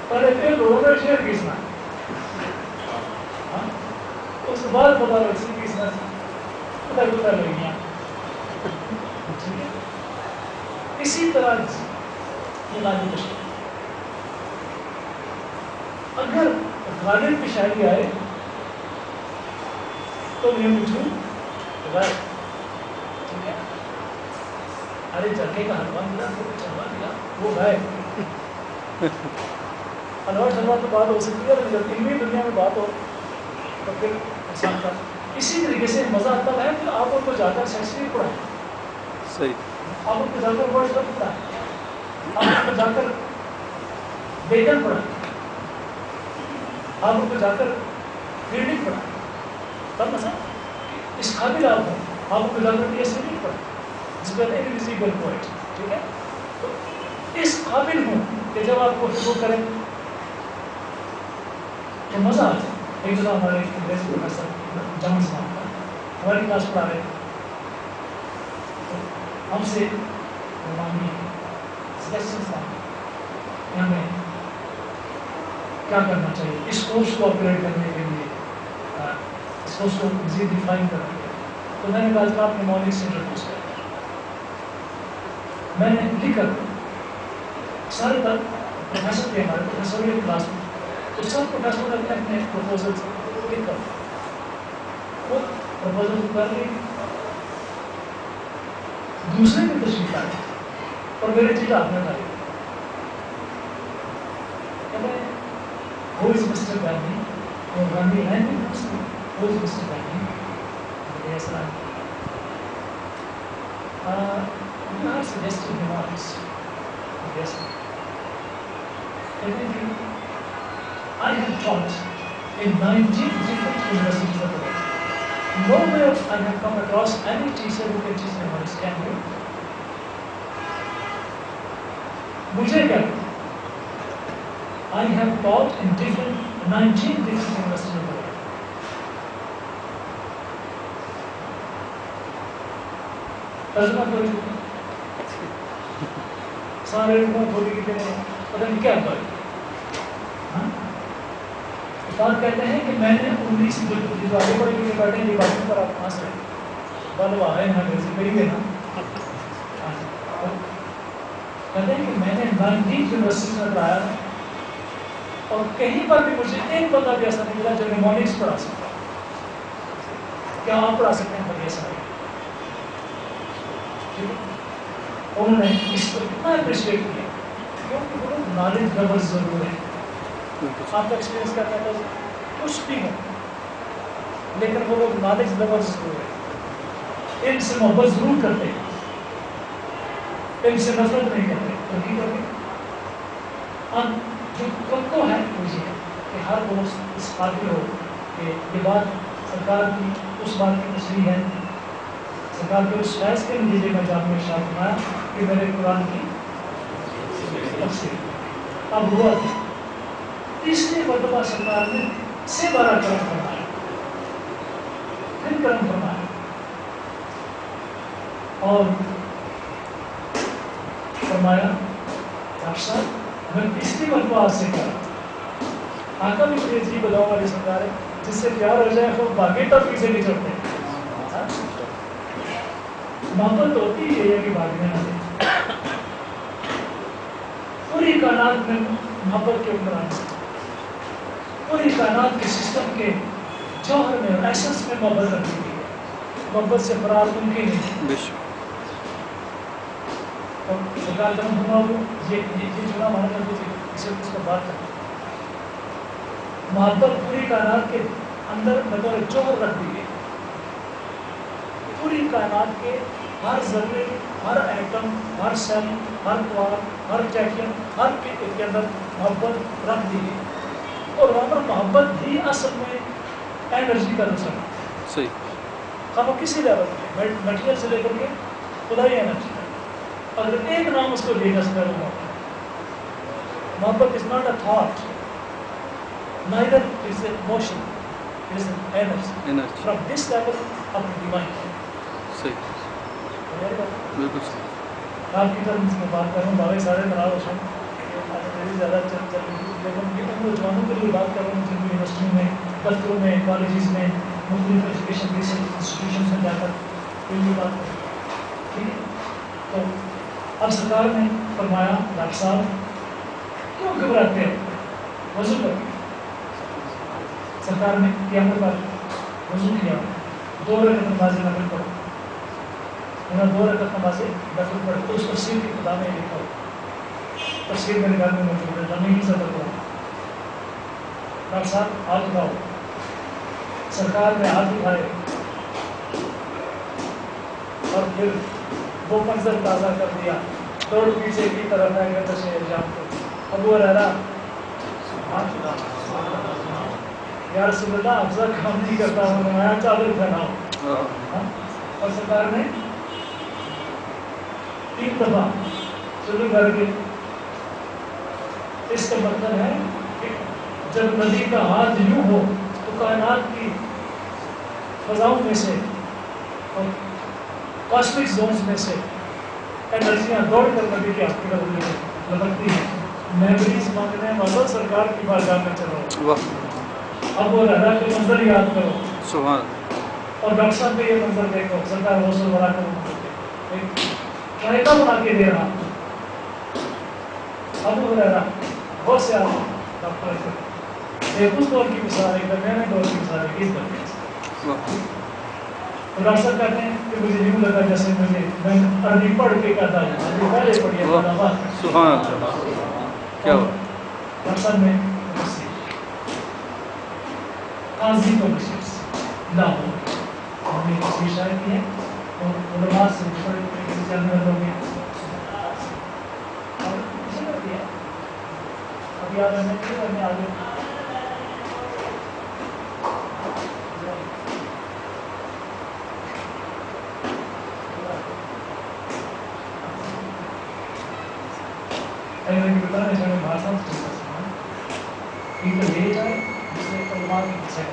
Speaker 2: پہلے پھر لوگوں نے شیئر کیسنا اس بعد پتا رکھسی کیسنا پتہ پتہ لگ گیا. اسی طرح یہ لازم تشکیل اگر غالب کی شاعری آئے تو میں پوچھوں غیر ٹھیک ہے ارے جرگے کا حلوہ ملا تو کچھ حلوہ ملا وہ غائب حلوہ شلوہ تو بات ہو سکتی ہے لیکن جب علمی دنیا میں بات ہو تو پھر انسان کا اسی طریقے سے مزہ تب ہے کہ آپ ان کو جا کر سیکسٹری پڑھائیں
Speaker 1: صحیح
Speaker 2: آپ ان کو جا کر ورڈ لفظ پڑھائیں آپ ان کو جا کر بیگن پڑھائیں آپ ان کو جا کر ریڈنگ پڑھائیں تب مثلا اس قابل آپ ہوں آپ ان کو جا کر پی ایس سی پڑھائیں جس کو انویزیبل پوائٹ ٹھیک ہے تو اس قابل ہوں کہ جب آپ کو شروع کریں تو مزہ آ جائے. ایک دفعہ ہمارے انگریزی پروفیسر جان صاحب کا ہماری کلاس پڑھا رہے تو ہم سے رومانی سلیکشن صاحب ہمیں کیا کرنا چاہیے اس کورس کو اپگریڈ کرنے کے لیے اس کورس کو مزید ڈیفائن کرنے کے لیے. تو میں نے کہا کہ آپ نے مارننگ سے انٹروڈیوس کیا میں نے لکھ کر سارے تک پروفیسر تھے ہمارے پروفیسر کی کلاس میں تو سب پروفیسر نے اپنے اپنے پروپوزلس لکھ کر خود پروپوزل کر لی دوسرے بھی تشریف لائے اور میری چیز آپ نے ڈالی Who is Mr. Gandhi? Oh, Gandhi and Muslim. Who is Mr. Gandhi? Yes, sir. You have suggested remarks. Yes, sir. I have taught in 19 different universities of the world. Nowhere I have come across any teacher who can teach remarks. Can you? Mujhe kya? I have taught in 19 different universities of the world. ترجمہ کرو سارے لوگوں کو بھی کہتے ہیں پتہ نہیں کیا کرے. استاد کہتے ہیں کہ میں نے 19 جو آگے پڑھے لکھے بیٹھے ہیں ڈپارٹمنٹ پر آپ کہاں سے بلوا ہے یہاں انگریزی کہیں گے نا کہتے ہیں کہ میں نے 19 یونیورسٹیز میں پڑھایا اور کہیں پر بھی مجھے ایک بندہ بھی ایسا نہیں ملا جو نیمونکس پڑھا سکتا. کیا آپ پڑھا سکتے ہیں پر یہ سارے انہوں نے اس کو اتنا اپریشیٹ کیا کیونکہ وہ نالج لورز ضرور ہے. آپ کا ایکسپیرینس کیا کہتا ہے کچھ بھی ہو لیکن وہ لوگ نالج لورز ضرور ہے. علم سے محبت ضرور کرتے ہیں علم سے نفرت نہیں کرتے. تو یہ کرتے جو کو ہے مجھے کہ ہر دوست اس قابل ہو کہ یہ بات سرکار کی اس بات کی تشریح ہے سرکار کے اس فیض کے نتیجے میں جامعہ ارشاد فرمایا کہ میرے قرآن کی تفسیر. اب ہوا تیسری مرتبہ سرکار نے سے بارہ کرم فرمایا پھر کرم فرمایا اور فرمایا ڈاکٹر صاحب میں تیسری مرتبہ آپ سے کہا آقا بھی بڑی عجیب بداؤں والی سرکار ہے جس سے پیار ہو جائے وہ باقی تب سے نہیں چڑھتے ہیں. محبت ہوتی ہے کہ بھاگنے نہ دے پوری کائنات میں محبت کے اوپر آنے پوری کائنات کے سسٹم کے جوہر میں اور ایسنس میں محبت رکھی گئی ہے. محبت سے فرار ممکن نہیں. اور سرکار جب ہم یہ چنا مانا کرتے تھے اسے اس پر بات کرتے محبت پوری کائنات کے اندر بطور جوہر رکھ دی گئی. پوری کائنات کے ہر ذرے ہر ایٹم ہر سیل ہر کوار ہر کیٹین ہر کے اندر محبت رکھ دی گئی. اور وہاں پر محبت ہی اصل میں انرجی کا نسخہ ہے. صحیح ہم کسی لیول میں مٹیریل سے لے کر کے خدائی انرجی اگر ایک نام اس کو لے جا سکتا ہے محبت is not a thought neither is it motion it is an energy from this level of the divine. صحیح بالکل صحیح. آپ کی طرف میں بات کر رہا ہوں، باقی سارے ناراض ہیں میری زیادہ چل رہی ہے، لیکن یہ ان نوجوانوں کے لیے بات کر رہا ہوں جن کو یونیورسٹیوں میں، دفتروں میں، کالجز میں، مختلف ایجوکیشن ریسرچ انسٹیٹیوشنس میں جا کر کوئی بھی بات کریں، ٹھیک ہے؟ تو اب سرکار نے فرمایا ڈاکٹر صاحب کیوں گھبراتے ہیں، وضو کریں۔ سرکار نے قیامت پر وضو کیا، 2 رکعت نماز نفل پڑھو، انہوں نے 2 رکعت نماز نفل پڑھی، تو اس تفسیر کی خدا میں لکھا ہو، تفسیر میرے گھر میں موجود ہے، میں نہیں صدر ہوں۔ ڈاکٹر صاحب ہاتھ اٹھاؤ، سرکار نے ہاتھ اٹھائے اور پھر وہ منظر تازہ کر دیا، توڑ پیچھے کی طرف ہے کہ تشریح جام کو ابو ہریرہ یا رسول اللہ افضل کام نہیں کرتا ہوں، نمایا چادر پھیلاؤ، اور سرکار نے 3 دفعہ شروع کر کے، اس کا مطلب ہے کہ جب ندی کا ہاتھ یوں ہو تو کائنات کی فضاؤں میں سے اور کاسمک زونز میں سے انرجیاں دوڑ کر ندی کے ہاتھ کی طرف لپکتی ہیں۔ میں بھی اس مانگنے والا سرکار کی بارگاہ میں چلو، اب وہ رہا کے منظر یاد کرو،
Speaker 1: سبحان،
Speaker 2: اور ڈاکٹر صاحب پہ یہ منظر دیکھو، سرکار غسل بنا کر ایک شاہدہ بنا کے دے رہا، اب وہ رہا بہت سے آدمی ڈاکٹر ایک اس دور کی مثال ہے، درمیانے دور کی مثال ہے، اس درمیان سے تو ڈاکٹر صاحب کہتے ہیں کہ مجھے یوں لگا جیسے میں عربی پڑھ کے کہتا ہوں، عربی پہلے پڑھی ہے،
Speaker 1: سبحان کیا ہوا؟
Speaker 2: ڈاکٹر صاحب نے قاضی کو بشیش لاہور ہم نے تصویر شائع کی ہے، اور علماء سے بڑے جاننے والوں نے اور اسی کر دیا، اب یاد رہنے کے لیے میں آگے بتانے چاہے بھاشا یہ تو لے جائے جس نے علماء کی پیچھے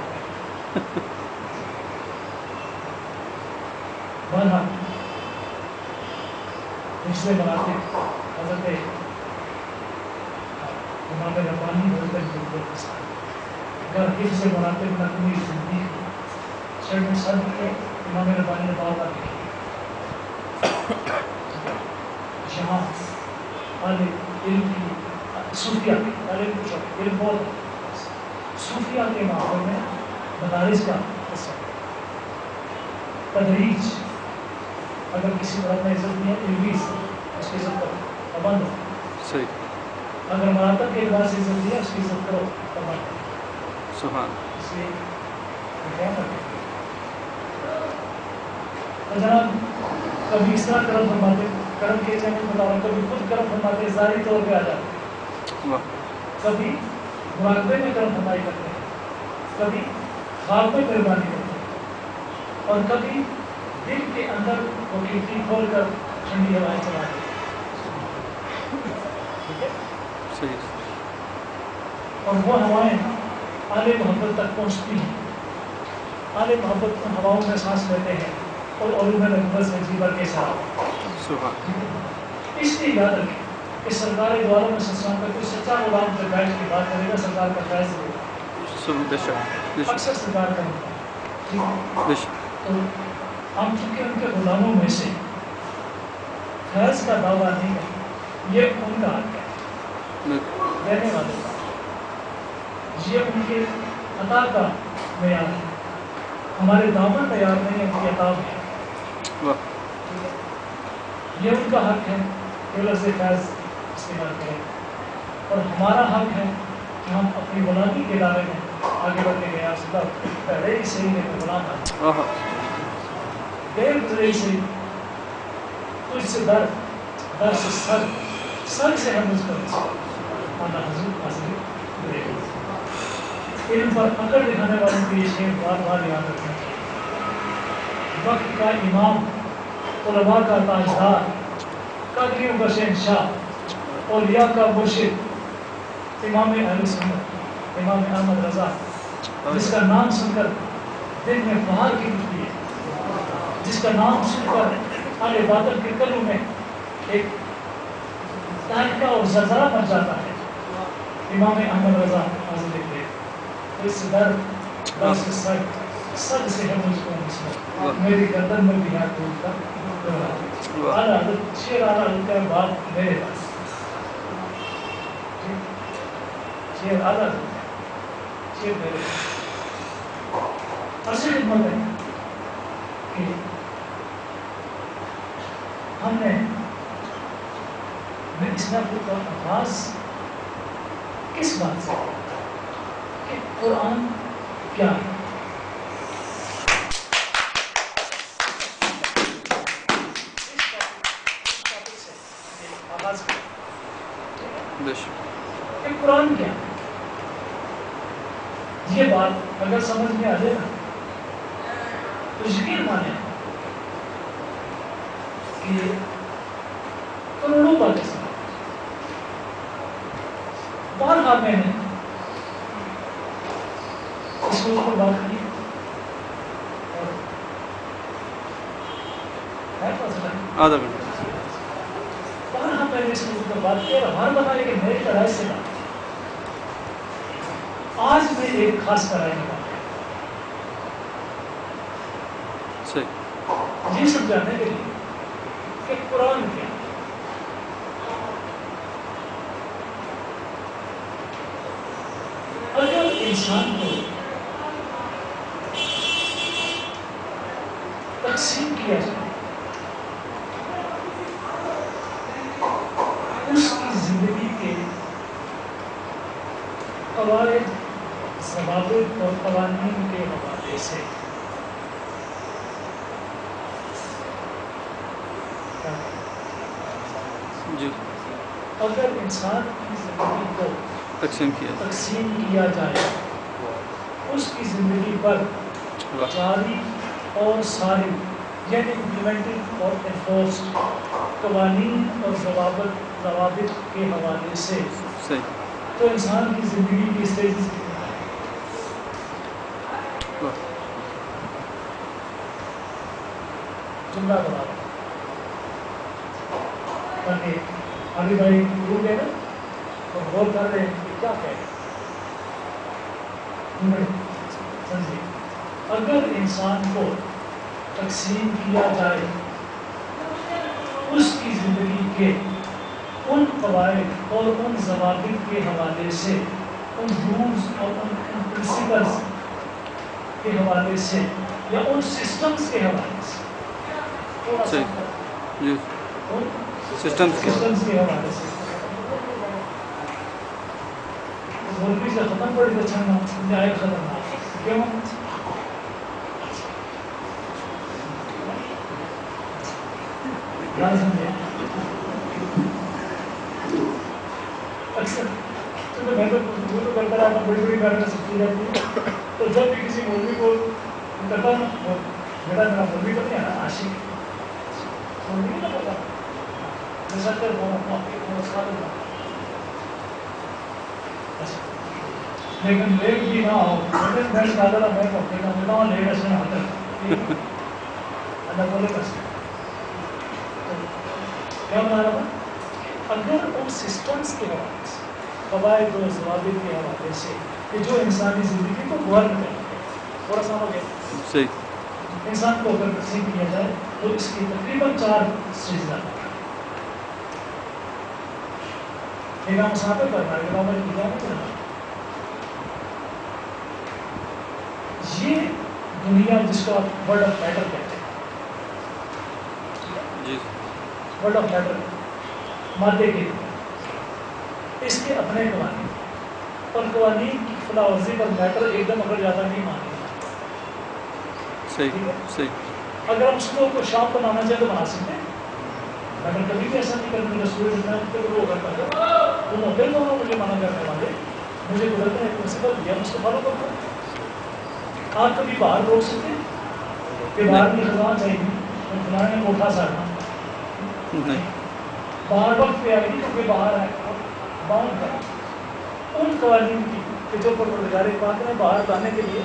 Speaker 2: بنا رشتے بناتے حضرت امام ربانی حضرت اگر حفظ سے بناتے بنا پوری زندگی شرم سر کے امام ربانی نے بات کی جہاں علم کی صوفیہ کی علم کچھ علم بہت صوفیہ کے ماحول میں مدارس کا حصہ تدریج، اگر کسی طرح میں عزت نہیں ہے تجویز اس کی عزت کرو پابند ہو،
Speaker 1: صحیح،
Speaker 2: اگر مراتب کے اعتبار سے عزت دیا اس کی عزت کرو پابند ہو،
Speaker 1: سبحان،
Speaker 2: اس لیے کیا کرتے تو جناب کبھی اس طرح کرم فرماتے، کرم کے چاہے بتا رہا ہوں، کبھی خود کرم فرماتے ظاہری طور پہ آ جاتے، کبھی مراقبے میں کرم فرمائی کرتے ہیں، کبھی خواب میں مہربانی کرتے ہیں، اور کبھی دل کے اندر وہ کھڑکی کھول کر ٹھنڈی ہوائیں چلاتے ہیں، ٹھیک ہے؟
Speaker 1: صحیح،
Speaker 2: اور وہ ہوائیں اعلی محبت تک پہنچتی ہیں، اعلی محبت ان ہواؤں میں سانس لیتے ہیں اور علوم نبوت سے جی بھر کے ساتھ، اس لیے یاد رکھیں کہ سرکار دو عالم میں کوئی سچا غلام جو بیٹھ کے بات کرے گا سرکار کا فیض دے گا، اکثر سرکار کا ہوتا ہے، تو ہم چونکہ ان کے غلاموں میں سے فیض کا دعویٰ نہیں کرتے، یہ ان کا حق ہے دینے والے کا، یہ ان کے عطا کا معیار ہے، ہمارے دامن معیار نہیں ہے، ان کی عطا ہے، یہ ان کا حق ہے کہ لفظ فیض استعمال کریں، اور ہمارا حق ہے کہ ہم اپنی غلامی کے دعوے میں آگے بڑھتے گئے، آپ سے پہلے ہی صحیح ہے کہ غلام ہے دیر گزرے ہی صحیح، تو اس سے در سے سر سے ہم اس پر آنا حضور حاضر کرے گا، علم پر اکڑ دکھانے والوں کی یہ شعر بار بار یاد رکھنا چاہیے، وقت کا امام، علماء کا تاجدار، قادریوں کا شہنشاہ، اولیاء کا مرشد، امام اہل سنت امام احمد رضا، جس کا نام سن کر دل میں بہار کی اٹھتی ہے، جس کا نام سن کر اہل باطل کے قلب میں ایک تحقہ اور زلزلہ مچ جاتا ہے. امام احمد رضا حاضر لکھتے اس در بس سد سے ہے مجھ کو نسبت میری گردن میں بھی ہاتھ دور کا اعلیٰ حضرت شیر اعلیٰ حضرت کا بات میرے پاس شیر اعلیٰ حضرت شیر میرے پاس اصل خدمت ہے کہ ہم نے اس نقل کا آغاز کس بات سے کہ قرآن کیا ہے. کہ قرآن کیا ہے. یہ بات اگر سمجھ میں آ جائے نا تو یقین مانے کہ کروڑوں پاکستان بارہا میں نے اس کو بات کی اور
Speaker 1: آدھا گھنٹہ
Speaker 2: بارہا میں نے اس کو بات کی اور ہر بتایا کہ میری لڑائی سے بات آج میں ایک خاص کرائی کی بات
Speaker 1: صحیح
Speaker 2: یہ سمجھانے کے لیے کہ قرآن کیا ہے. اگر انسان کو تقسیم کیا جائے اس کی زندگی کے قواعد ضوابط اور قوانین کے حوالے سے
Speaker 1: جی
Speaker 2: اگر انسان کی زندگی کو
Speaker 1: تقسیم
Speaker 2: کیا جائے اس کی زندگی پر جاری اور ساری یعنی امپلیمنٹنگ اور انفورسڈ قوانین اور ضوابط کے حوالے سے
Speaker 1: صحیح
Speaker 2: تو انسان کی زندگی کی اسٹیجز کتنی ہیں. جملہ بنا رہا تاکہ ابھی بھائی رک گئے نا اور غور کر رہے ہیں کہ کیا کہہ رہے ہیں. اگر انسان کو تقسیم کیا جائے اس کی زندگی کے ان قواعد اور ان ضوابط کے حوالے سے ان رولز اور ان پرنسپلز کے حوالے سے یا ان سسٹمز کے حوالے سے
Speaker 1: سسٹمز
Speaker 2: کے حوالے سے مولوی سے ختم پڑی تو اچھا نہایت خطرناک. کیوں؟ اکثر میں تو کرتا رہا بڑی بڑی باتیں سیکھی جاتی ہے تو جب بھی کسی مولوی کو کرتا نا میرا مولوی تو نہیں ہے نا عاشق مولوی نہیں کرتا لیکن لیٹ بھی نہ ہو میں کہتا تھا میں کہتا ہوں لیٹ ایسے نہ ہوتا اللہ بولے کر کیا بنا رہا تھا. اگر ان سسٹمس کے حوالے سے قواعد و ضوابط کے حوالے سے کہ جو انسانی زندگی کو گورن کرتے ہیں تھوڑا سا ہو گیا
Speaker 1: صحیح
Speaker 2: انسان کو اگر تقسیم کیا جائے تو اس کی تقریباً 4 سٹیجز آتی ہیں. ایک ہم مسافر کرنا ہے امام علی کی کرنا یہ دنیا جس کو آپ ورلڈ آف میٹر کہتے ہیں ورلڈ آف میٹر مادے کے اس کے اپنے قوانین اور قوانین کی خلا ورزی پر میٹر ایک دم اگر زیادہ نہیں مانے
Speaker 1: صحیح صحیح.
Speaker 2: اگر ہم صبح کو شام کو بنانا چاہیں تو بنا سکتے ہیں مگر کبھی بھی ایسا نہیں کرنا سورج اتنا وہ کرتا ہے وہ موبائل کو مجھے منع کرنے والے مجھے قدرت نے پرنسپل دیا میں اس کو فالو کرتا ہوں. آپ کبھی باہر روک سکتے ہیں کہ باہر کی خزاں چاہیے فلانے نے کوٹھا ساڑنا باہر وقت پہ آئے گی تو کوئی باہر آئے باؤنڈ کر ان قوانین کی کہ جو پروردگار پاک نے باہر لانے کے لیے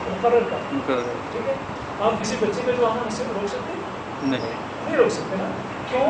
Speaker 2: مقرر کر ٹھیک ہے. آپ کسی بچے کا جو آنا اسے روک سکتے ہیں نہیں روک سکتے نا. کیوں؟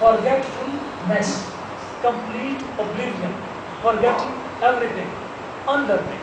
Speaker 2: forgetfulness, complete oblivion, forgetting everything, unlearning.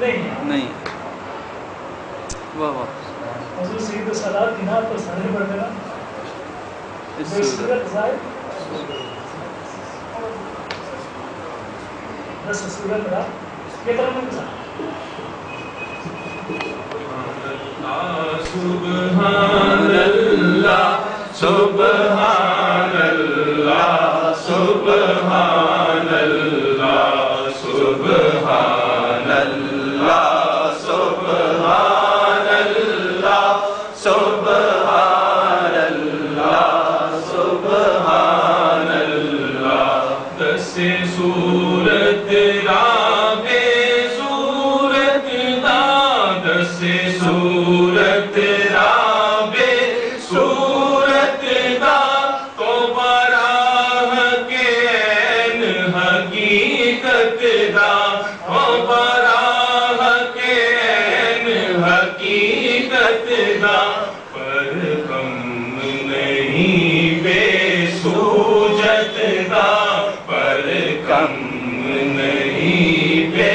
Speaker 2: نہیں ہے.
Speaker 1: نہیں. واہ واہ.
Speaker 2: حضور سید الصلاۃ دینا تو سارے پڑھ دینا.
Speaker 1: اس
Speaker 2: صورت ظاہر بس صورت رہا یہ طرح میں بتا.
Speaker 3: سبحان اللہ سبحان اللہ سبحان اللہ سبحان اللہ سبحان اللہ سبحان اللہ سبحان اللہ. دس سورت رابع سورت دا دس سورت رابع سورت دا تو براہ کے عین حقیقت دا تو براہ کے عین حقیقت دا. پر کم نہیں بے سوجت دا پر کم نہیں بے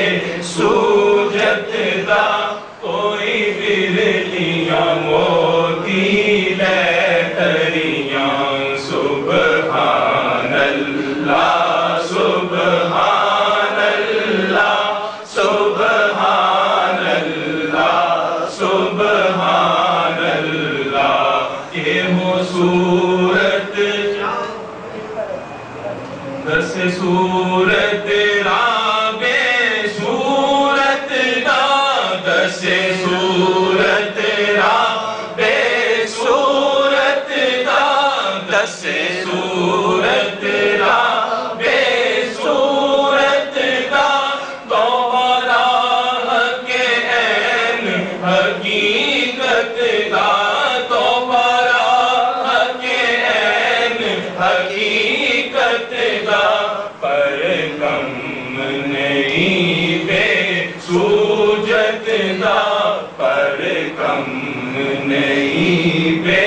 Speaker 3: سوجت دا. کوئی برلیاں موتی لے تریاں سبحان اللہ سبحان اللہ سبحان اللہ سبحان اللہ. یہ ہو سورت دس سورت رابع سورت دا دس سورت رابع سورت دا دس سورت رابع سورت دا تو براہ کے عین حقیقت دا تو براہ کے عین حقیقت دا. پر کم نہیں بے سوجت دا پر کم نہیں بے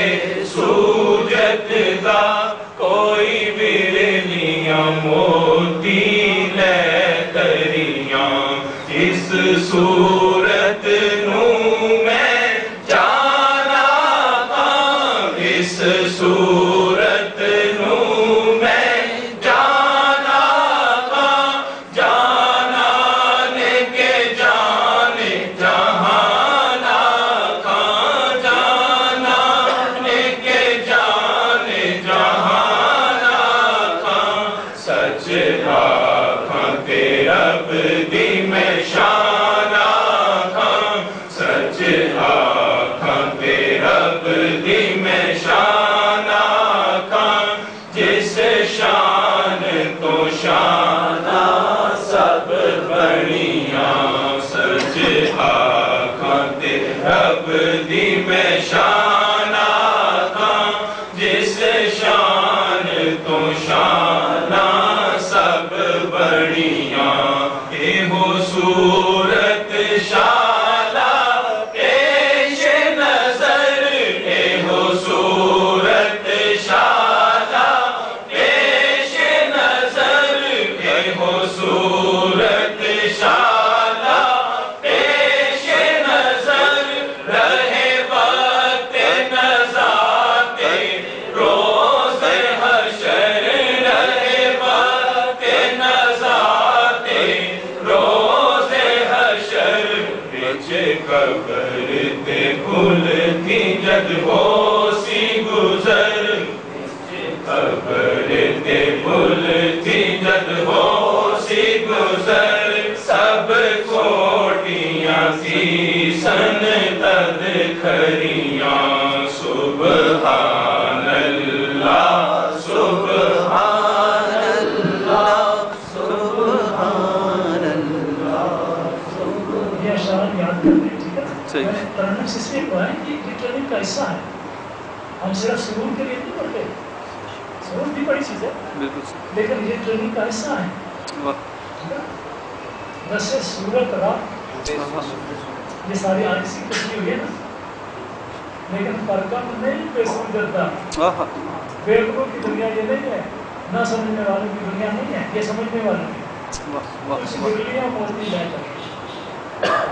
Speaker 3: سوجت دا. کوئی برلیاں موتی لے تریاں اس صورت نو میں جانا تھا اس صورت نو میں جانا تھا. جانا کے جانے جہانا تھا جانا کے جانے جہانا تھا. سچ آنکھاں تے رب دی میں شانہ تھا سچ آنکھاں تے رب دی میں شانہ تھا. جس شان تو شانہ سب بڑیاں سچ آنکھاں تے رب دی میں شانہ تھا. جس شان تو شانہ سب بڑیاں. یہ ہو صورت شالا پیش نظر یہ ہو صورت شالا پیش نظر یہ ہو صورت شالا پیش نظر. رہے وقت نزاعت روز حشر رہے وقت نزاعت روز حشر. بچ قبر تے کھلتی جد ہو سی گزر قبر تے کھلتی جد ہو سی گزر. سب کوٹیاں سی سن تد کھریاں سبحان اللہ سبحان اللہ سبحان اللہ.
Speaker 2: یہ اشارات یاد کر لیں ٹھیک ہے.
Speaker 1: صحیح.
Speaker 2: ترنم سے اس لیے پڑھا ہے کہ یہ ٹریننگ کا حصہ ہے. ہم صرف سرور کے لیے نہیں پڑھتے. سرور بھی بڑی چیز ہے
Speaker 1: بالکل.
Speaker 2: لیکن یہ ٹریننگ کا حصہ ہے.
Speaker 1: واہ.
Speaker 2: بس سورت رات یہ ساری آج سی کچھ ہوئی ہے نا. لیکن فرقم نہیں بے سوجت دا. بیوقوفوں کی دنیا یہ نہیں ہے نہ سمجھنے والوں کی دنیا نہیں ہے یہ سمجھنے والوں کی.
Speaker 1: واہ واہ
Speaker 2: کچھ برلیاں موتی لے کر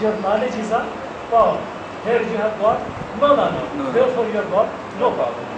Speaker 2: Your knowledge is a power. Here you have got no knowledge.
Speaker 1: No.
Speaker 2: Therefore you have got no power.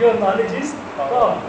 Speaker 2: Your knowledge is power.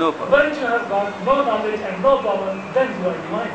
Speaker 1: No power.
Speaker 2: When you have got no knowledge and no power, then you are divine.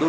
Speaker 1: 2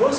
Speaker 2: 2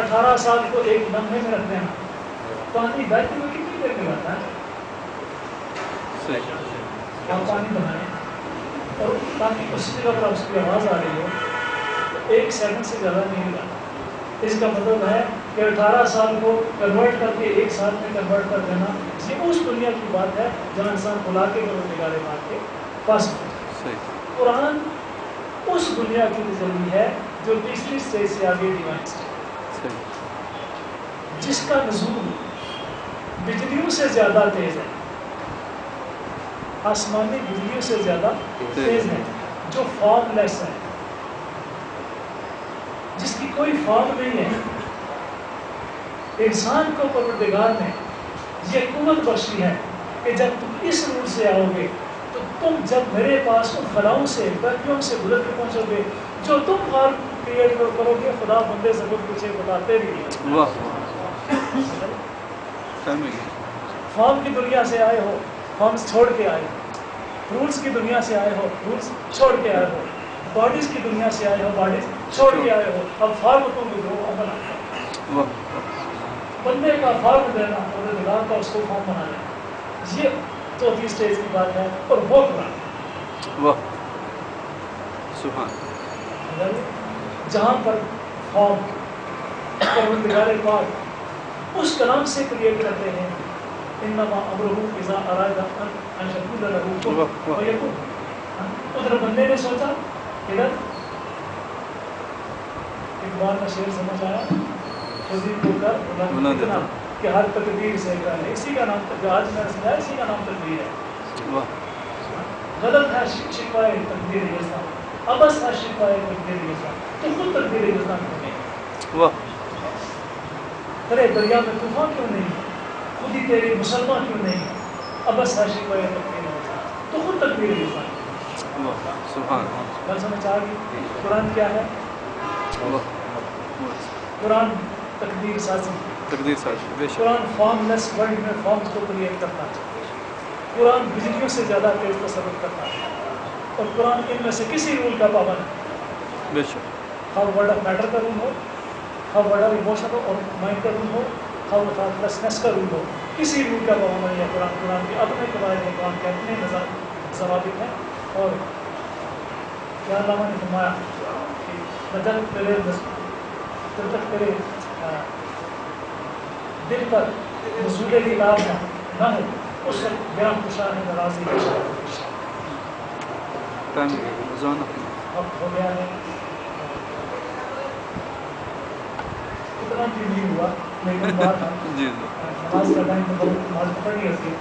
Speaker 2: 18 سال کو ایک لمحے میں رکھ دینا، پانی بہتے ہوئے کتنی دیر میں جاتا ہے؟
Speaker 1: صحیح
Speaker 2: آپ پانی بنائیں اور تاکہ اسی جگہ پر اس کی آواز آ رہی ہو تو 1 سیکنڈ سے زیادہ نہیں لگا. اس کا مطلب ہے کہ 18 سال کو کنورٹ کر کے 1 سال میں کنورٹ کر دینا، یہ اس دنیا کی بات ہے جہاں انسان بلا کے نگارے مار کے پاس ہو.
Speaker 1: صحیح
Speaker 2: قرآن اس دنیا کی تجلی ہے جو تیسری اسٹیج سے آگے ڈیوائن اسٹیج،
Speaker 1: صحیح
Speaker 2: جس کا نزول بجلیوں سے زیادہ تیز ہے، آسمانی بجلیوں سے زیادہ تیز ہے، جو فارم لیس ہے، جس کی کوئی فارم نہیں ہے. انسان کو پروردگار نے یہ قوت بخشی ہے کہ جب تم اس روٹ سے آؤ گے تو تم جب میرے پاس ان خلاؤں سے برکیوں سے گزر کے پہنچو گے جو تم فارم کریٹ کرو گے، خدا بندے سے کچھ پیچھے بتاتے بھی ہیں.
Speaker 1: واہ ٹائم
Speaker 2: فارم کی دنیا سے آئے ہو، فارمز چھوڑ کے آئے ہو. رولز کی دنیا سے آئے ہو، رولز چھوڑ کے آئے ہو. باڈیز کی دنیا سے آئے ہو، باڈیز چھوڑ کے آئے ہو. اب فارم تم جو عمل آتا ہے
Speaker 1: واہ
Speaker 2: بندے کا فارم دینا اور دماغ کا اس کو فارم بنا لینا، یہ چوتھی اسٹیج کی بات ہے. اور وہ قرآن
Speaker 1: واہ سبحان
Speaker 2: جہاں پر فارم پروردگار پاک اس کلام سے کریٹ کرتے ہیں، انما امرہ اذا اراد ان یقول له کن فیکون. ادھر بندے نے سوچا، ادھر اقبال کا شعر سمجھ آیا، خودی کو کر بلند اتنا کہ ہر تقدیر سے کر ہے. اسی کا نام جو آج میں نے سمجھا، اسی کا نام تقدیر ہے.
Speaker 1: واہ
Speaker 2: غلط ہے شکوائے تقدیر یزدان، ابس ہے شکوائے تقدیر یزدان، تو خود تقدیر یزدان کیوں نہیں؟
Speaker 1: واہ
Speaker 2: کرے دریا میں طوفان کیوں نہیں؟ خود ہی تیری مسلمان کیوں نہیں؟ ابس ہے شکوائے تقدیر یزدان، تو خود تقدیر یزدان.
Speaker 1: واہ سبحان
Speaker 2: بات سمجھ آ گئی؟ قرآن کیا ہے؟
Speaker 1: واہ
Speaker 2: قرآن تقدیر سازی،
Speaker 1: تقدیر سازی بے شک
Speaker 2: قرآن فارم لیس ورلڈ میں فارمز کو کریٹ کرتا ہے. قرآن بجلیوں سے زیادہ تیز تصرف کرتا ہے، اور قرآن ان میں سے کسی رول کا پابند ہے.
Speaker 1: بے شک
Speaker 2: خواہ ورڈ آف میٹر کا رول ہو، خواہ ورڈ آف ایموشن اور مائنڈ کا رول ہو، خواہ تھاٹلیسنس کا رول ہو، کسی رول کا پابند نہیں ہے. قرآن کے اپنے قواعد ہیں، قرآن کے اپنے ضوابط ہیں. اور کیا علامہ نے فرمایا کہ جب تک تیرے دل پر نزول کتاب نہ ہو اس وقت بیان خوشا ہے ناراضی
Speaker 1: ٹائم زون
Speaker 2: وقت ہو گیا ہے. اتنا بھی نہیں ہوا لیکن بات
Speaker 1: جی
Speaker 2: نماز کا ٹائم تو بہت نماز پڑھنی ہوتی ہے.